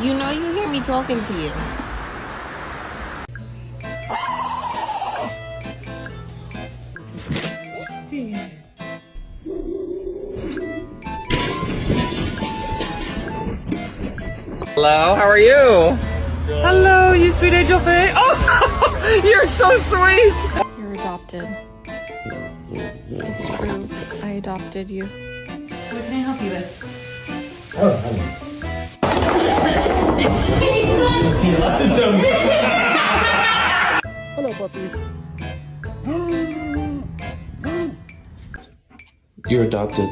You know you hear me talking to you. Hello, how are you? Hello, you sweet angel thing. Oh, you're so sweet. You're adopted. It's true. I adopted you. What can I help you with? Hello, puppies. You're adopted.